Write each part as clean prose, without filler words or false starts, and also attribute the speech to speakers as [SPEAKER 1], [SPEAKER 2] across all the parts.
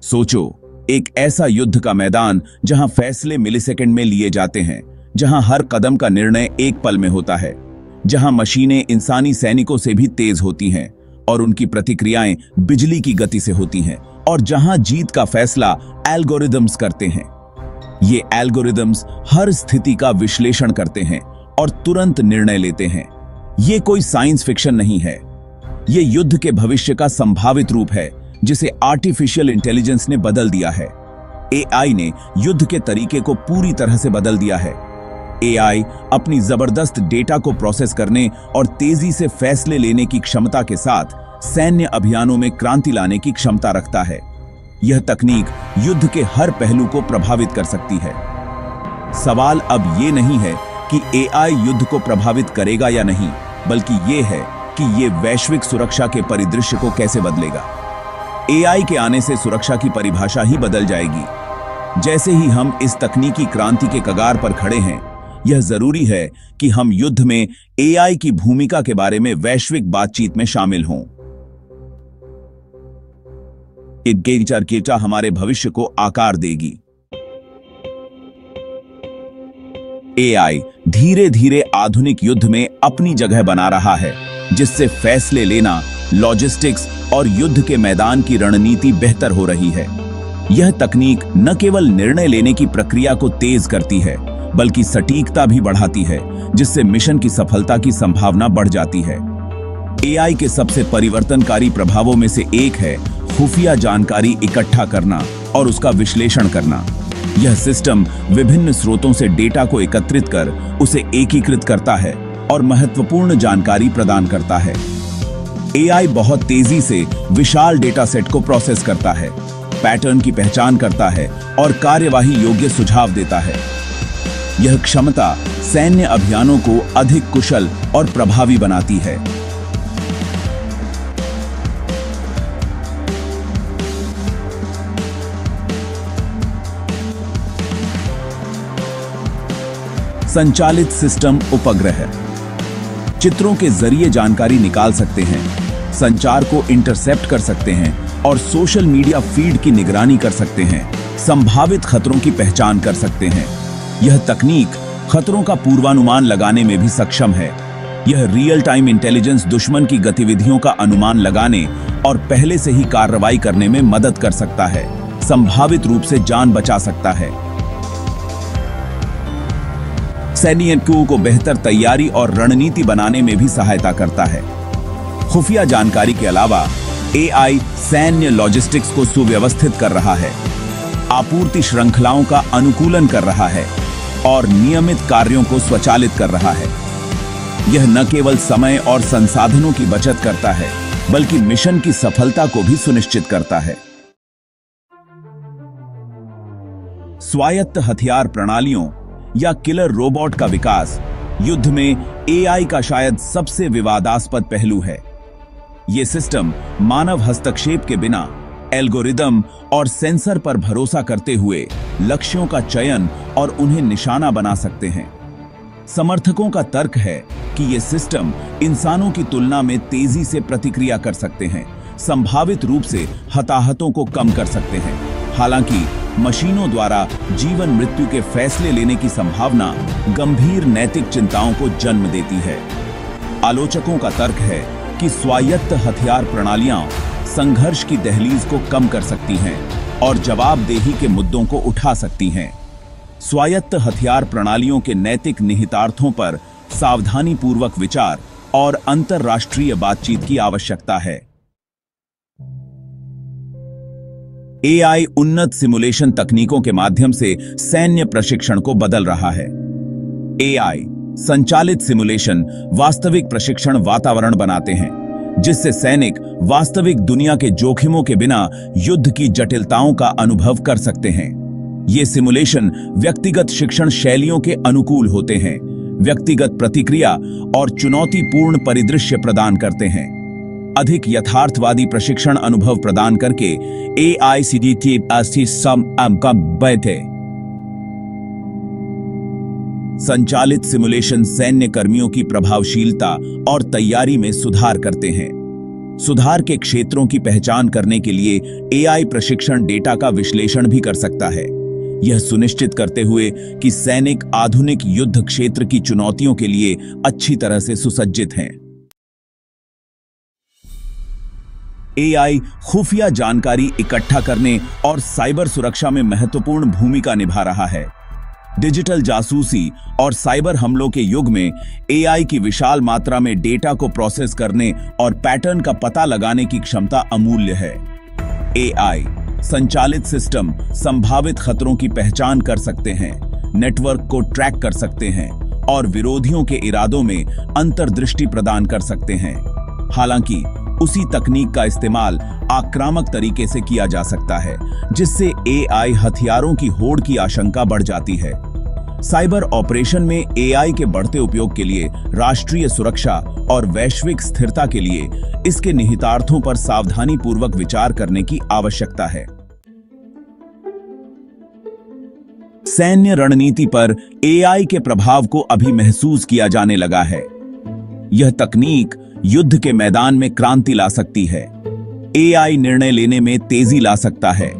[SPEAKER 1] सोचो, एक ऐसा युद्ध का मैदान जहां फैसले मिलीसेकंड में लिए जाते हैं, जहां हर कदम का निर्णय एक पल में होता है, जहां मशीनें इंसानी सैनिकों से भी तेज होती हैं और उनकी प्रतिक्रियाएं बिजली की गति से होती हैं, और जहां जीत का फैसला एल्गोरिदम्स करते हैं। ये एल्गोरिदम्स हर स्थिति का विश्लेषण करते हैं और तुरंत निर्णय लेते हैं। ये कोई साइंस फिक्शन नहीं है, ये युद्ध के भविष्य का संभावित रूप है जिसे आर्टिफिशियल इंटेलिजेंस ने बदल दिया है। एआई ने युद्ध के तरीके को पूरी तरह से बदल दिया है। एआई अपनी जबरदस्त डेटा को प्रोसेस करने और तेजी से फैसले लेने की क्षमता के साथ सैन्य अभियानों में क्रांति लाने की क्षमता रखता है। यह तकनीक युद्ध के हर पहलू को प्रभावित कर सकती है। सवाल अब यह नहीं है कि एआई युद्ध को प्रभावित करेगा या नहीं, बल्कि यह है कि यह वैश्विक सुरक्षा के परिदृश्य को कैसे बदलेगा। एआई के आने से सुरक्षा की परिभाषा ही बदल जाएगी। जैसे ही हम इस तकनीकी क्रांति के कगार पर खड़े हैं, यह जरूरी है कि हम युद्ध में एआई की भूमिका के बारे में वैश्विक बातचीत में शामिल हों। ये चर्चा हमारे भविष्य को आकार देगी। एआई धीरे धीरे आधुनिक युद्ध में अपनी जगह बना रहा है, जिससे फैसले लेना, लॉजिस्टिक्स और युद्ध के मैदान की रणनीति बेहतर हो रही है। यह तकनीक न केवल निर्णय लेने की प्रक्रिया को तेज करती है, बल्कि सटीकता भी बढ़ाती है, जिससे मिशन की सफलता की संभावना बढ़ जाती है। एआई के सबसे परिवर्तनकारी प्रभावों में से एक है खुफिया जानकारी इकट्ठा करना और उसका विश्लेषण करना। यह सिस्टम विभिन्न स्रोतों से डेटा को एकत्रित कर उसे एकीकृत करता है और महत्वपूर्ण जानकारी प्रदान करता है। एआई बहुत तेजी से विशाल डेटा सेट को प्रोसेस करता है, पैटर्न की पहचान करता है और कार्यवाही योग्य सुझाव देता है। यह क्षमता सैन्य अभियानों को अधिक कुशल और प्रभावी बनाती है। संचालित सिस्टम उपग्रह चित्रों के जरिए जानकारी निकाल सकते हैं, संचार को इंटरसेप्ट कर सकते हैं और सोशल मीडिया फीड की निगरानी कर सकते हैं, संभावित खतरों की पहचान कर सकते हैं। यह तकनीक खतरों का पूर्वानुमान लगाने में भी सक्षम है। यह रियल टाइम इंटेलिजेंस दुश्मन की गतिविधियों का अनुमान लगाने और पहले से ही कार्रवाई करने में मदद कर सकता है, संभावित रूप से जान बचा सकता है। सैनिकों को बेहतर तैयारी और रणनीति बनाने में भी सहायता करता है। खुफिया जानकारी के अलावा एआई सैन्य लॉजिस्टिक्स को सुव्यवस्थित कर रहा है, आपूर्ति श्रृंखलाओं का अनुकूलन कर रहा है और नियमित कार्यों को स्वचालित कर रहा है। यह न केवल समय और संसाधनों की बचत करता है, बल्कि मिशन की सफलता को भी सुनिश्चित करता है। स्वायत्त हथियार प्रणालियों या किलर रोबोट का विकास युद्ध में एआई का शायद सबसे विवादास्पद पहलू है। ये सिस्टम मानव हस्तक्षेप के बिना एल्गोरिदम और सेंसर पर भरोसा करते हुए लक्ष्यों का चयन और उन्हें निशाना बना सकते हैं। समर्थकों का तर्क है कि ये सिस्टम इंसानों की तुलना में तेजी से प्रतिक्रिया कर सकते हैं, संभावित रूप से हताहतों को कम कर सकते हैं। हालांकि मशीनों द्वारा जीवन मृत्यु के फैसले लेने की संभावना गंभीर नैतिक चिंताओं को जन्म देती है। आलोचकों का तर्क है कि स्वायत्त हथियार प्रणालियां संघर्ष की दहलीज को कम कर सकती हैं और जवाबदेही के मुद्दों को उठा सकती हैं। स्वायत्त हथियार प्रणालियों के नैतिक निहितार्थों पर सावधानीपूर्वक विचार और अंतर्राष्ट्रीय बातचीत की आवश्यकता है। एआई उन्नत सिमुलेशन तकनीकों के माध्यम से सैन्य प्रशिक्षण को बदल रहा है। एआई संचालित सिमुलेशन वास्तविक प्रशिक्षण वातावरण बनाते हैं, जिससे सैनिक वास्तविक दुनिया के जोखिमों के बिना युद्ध की जटिलताओं का अनुभव कर सकते हैं। ये सिमुलेशन व्यक्तिगत शिक्षण शैलियों के अनुकूल होते हैं, व्यक्तिगत प्रतिक्रिया और चुनौतीपूर्ण परिदृश्य प्रदान करते हैं। अधिक यथार्थवादी प्रशिक्षण अनुभव प्रदान करके एआई संचालित सिमुलेशन सैन्य कर्मियों की प्रभावशीलता और तैयारी में सुधार करते हैं। सुधार के क्षेत्रों की पहचान करने के लिए एआई प्रशिक्षण डेटा का विश्लेषण भी कर सकता है, यह सुनिश्चित करते हुए कि सैनिक आधुनिक युद्ध क्षेत्र की चुनौतियों के लिए अच्छी तरह से सुसज्जित हैं। एआई खुफिया जानकारी इकट्ठा करने और साइबर सुरक्षा में महत्वपूर्ण भूमिका निभा रहा है। डिजिटल जासूसी और साइबर हमलों के युग में एआई की विशाल मात्रा में डेटा को प्रोसेस करने और पैटर्न का पता लगाने की क्षमता अमूल्य है। एआई संचालित सिस्टम संभावित खतरों की पहचान कर सकते हैं, नेटवर्क को ट्रैक कर सकते हैं और विरोधियों के इरादों में अंतर्दृष्टि प्रदान कर सकते हैं। हालांकि उसी तकनीक का इस्तेमाल आक्रामक तरीके से किया जा सकता है, जिससे एआई हथियारों की होड़ की आशंका बढ़ जाती है। साइबर ऑपरेशन में एआई के बढ़ते उपयोग के लिए राष्ट्रीय सुरक्षा और वैश्विक स्थिरता के लिए इसके निहितार्थों पर सावधानीपूर्वक विचार करने की आवश्यकता है। सैन्य रणनीति पर एआई के प्रभाव को अभी महसूस किया जाने लगा है। यह तकनीक युद्ध के मैदान में क्रांति ला सकती है। एआई निर्णय लेने में तेजी ला सकता है,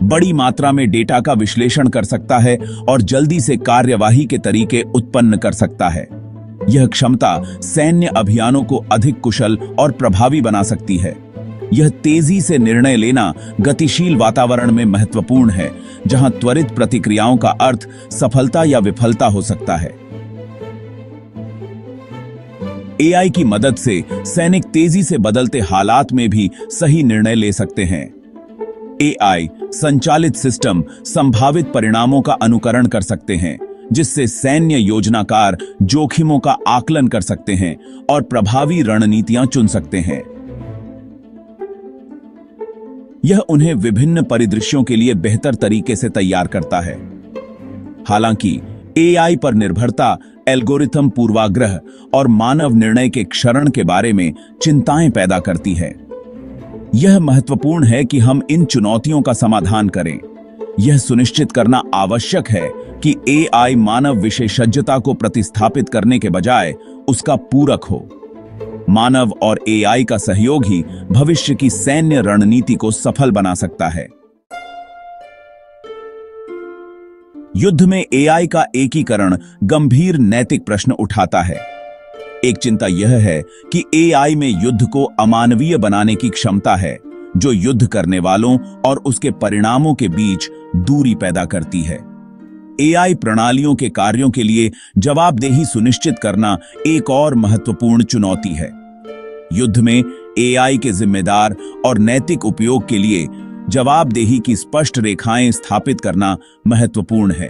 [SPEAKER 1] बड़ी मात्रा में डेटा का विश्लेषण कर सकता है और जल्दी से कार्यवाही के तरीके उत्पन्न कर सकता है। यह क्षमता सैन्य अभियानों को अधिक कुशल और प्रभावी बना सकती है। यह तेजी से निर्णय लेना गतिशील वातावरण में महत्वपूर्ण है, जहां त्वरित प्रतिक्रियाओं का अर्थ सफलता या विफलता हो सकता है। एआई की मदद से सैनिक तेजी से बदलते हालात में भी सही निर्णय ले सकते हैं। एआई संचालित सिस्टम संभावित परिणामों का अनुकरण कर सकते हैं, जिससे सैन्य योजनाकार जोखिमों का आकलन कर सकते हैं और प्रभावी रणनीतियां चुन सकते हैं। यह उन्हें विभिन्न परिदृश्यों के लिए बेहतर तरीके से तैयार करता है। हालांकि एआई पर निर्भरता एल्गोरिथम पूर्वाग्रह और मानव निर्णय के क्षरण के बारे में चिंताएं पैदा करती है। यह महत्वपूर्ण है कि हम इन चुनौतियों का समाधान करें। यह सुनिश्चित करना आवश्यक है कि एआई मानव विशेषज्ञता को प्रतिस्थापित करने के बजाय उसका पूरक हो। मानव और एआई का सहयोग ही भविष्य की सैन्य रणनीति को सफल बना सकता है। युद्ध में एआई का एकीकरण गंभीर नैतिक प्रश्न उठाता है। एक चिंता यह है कि एआई में युद्ध को अमानवीय बनाने की क्षमता है, जो युद्ध करने वालों और उसके परिणामों के बीच दूरी पैदा करती है। एआई प्रणालियों के कार्यों के लिए जवाबदेही सुनिश्चित करना एक और महत्वपूर्ण चुनौती है। युद्ध में एआई के जिम्मेदार और नैतिक उपयोग के लिए जवाबदेही की स्पष्ट रेखाएं स्थापित करना महत्वपूर्ण है।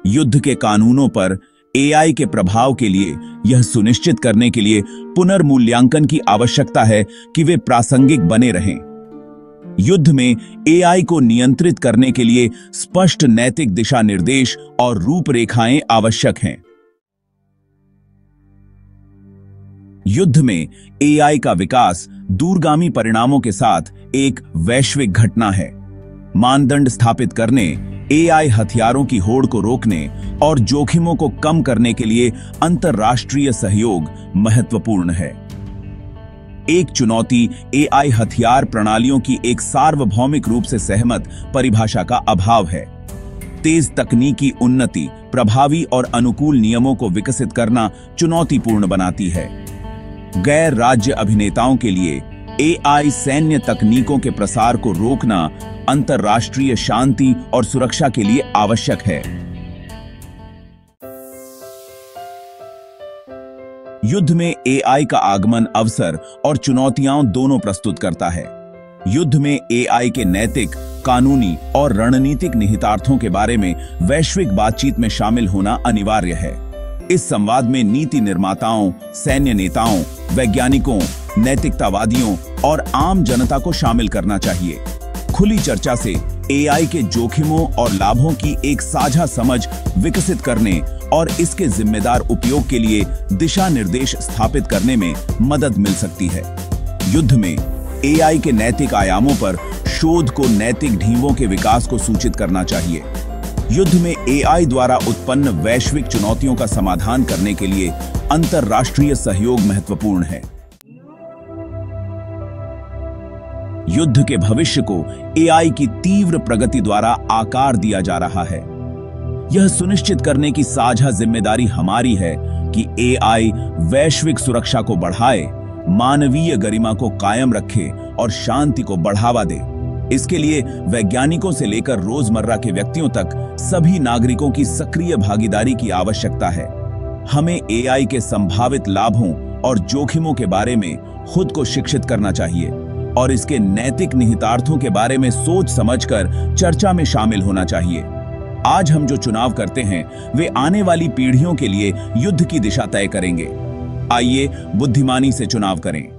[SPEAKER 1] युद्ध के कानूनों पर एआई के प्रभाव के लिए यह सुनिश्चित करने के लिए पुनर्मूल्यांकन की आवश्यकता है कि वे प्रासंगिक बने रहें। युद्ध में एआई को नियंत्रित करने के लिए स्पष्ट नैतिक दिशा निर्देश और रूपरेखाएं आवश्यक हैं। युद्ध में एआई का विकास दूरगामी परिणामों के साथ एक वैश्विक घटना है। मानदंड स्थापित करने, एआई हथियारों की होड़ को रोकने और जोखिमों को कम करने के लिए अंतर्राष्ट्रीय सहयोग महत्वपूर्ण है। एक चुनौती एआई हथियार प्रणालियों की एक सार्वभौमिक रूप से सहमत परिभाषा का अभाव है। तेज तकनीकी उन्नति प्रभावी और अनुकूल नियमों को विकसित करना चुनौतीपूर्ण बनाती है। गैर राज्य अभिनेताओं के लिए एआई सैन्य तकनीकों के प्रसार को रोकना अंतर्राष्ट्रीय शांति और सुरक्षा के लिए आवश्यक है। युद्ध में एआई का आगमन अवसर और चुनौतियां दोनों प्रस्तुत करता है। युद्ध में एआई के नैतिक, कानूनी और रणनीतिक निहितार्थों के बारे में वैश्विक बातचीत में शामिल होना अनिवार्य है। इस संवाद में नीति निर्माताओं, सैन्य नेताओं, वैज्ञानिकों, नैतिकतावादियों और आम जनता को शामिल करना चाहिए। खुली चर्चा से एआई के जोखिमों और लाभों की एक साझा समझ विकसित करने और इसके जिम्मेदार उपयोग के लिए दिशा निर्देश स्थापित करने में मदद मिल सकती है। युद्ध में एआई के नैतिक आयामों पर शोध को नैतिक ढींवों के विकास को सूचित करना चाहिए। युद्ध में एआई द्वारा उत्पन्न वैश्विक चुनौतियों का समाधान करने के लिए अंतरराष्ट्रीय सहयोग महत्वपूर्ण है। युद्ध के भविष्य को एआई की तीव्र प्रगति द्वारा आकार दिया जा रहा है। यह सुनिश्चित करने की साझा जिम्मेदारी हमारी है कि एआई वैश्विक सुरक्षा को बढ़ाए, मानवीय गरिमा को कायम रखे और शांति को बढ़ावा दे। इसके लिए वैज्ञानिकों से लेकर रोजमर्रा के व्यक्तियों तक सभी नागरिकों की सक्रिय भागीदारी की आवश्यकता है। हमें एआई के संभावित लाभों और जोखिमों के बारे में खुद को शिक्षित करना चाहिए और इसके नैतिक निहितार्थों के बारे में सोच समझकर चर्चा में शामिल होना चाहिए। आज हम जो चुनाव करते हैं वे आने वाली पीढ़ियों के लिए युद्ध की दिशा तय करेंगे। आइए बुद्धिमानी से चुनाव करें।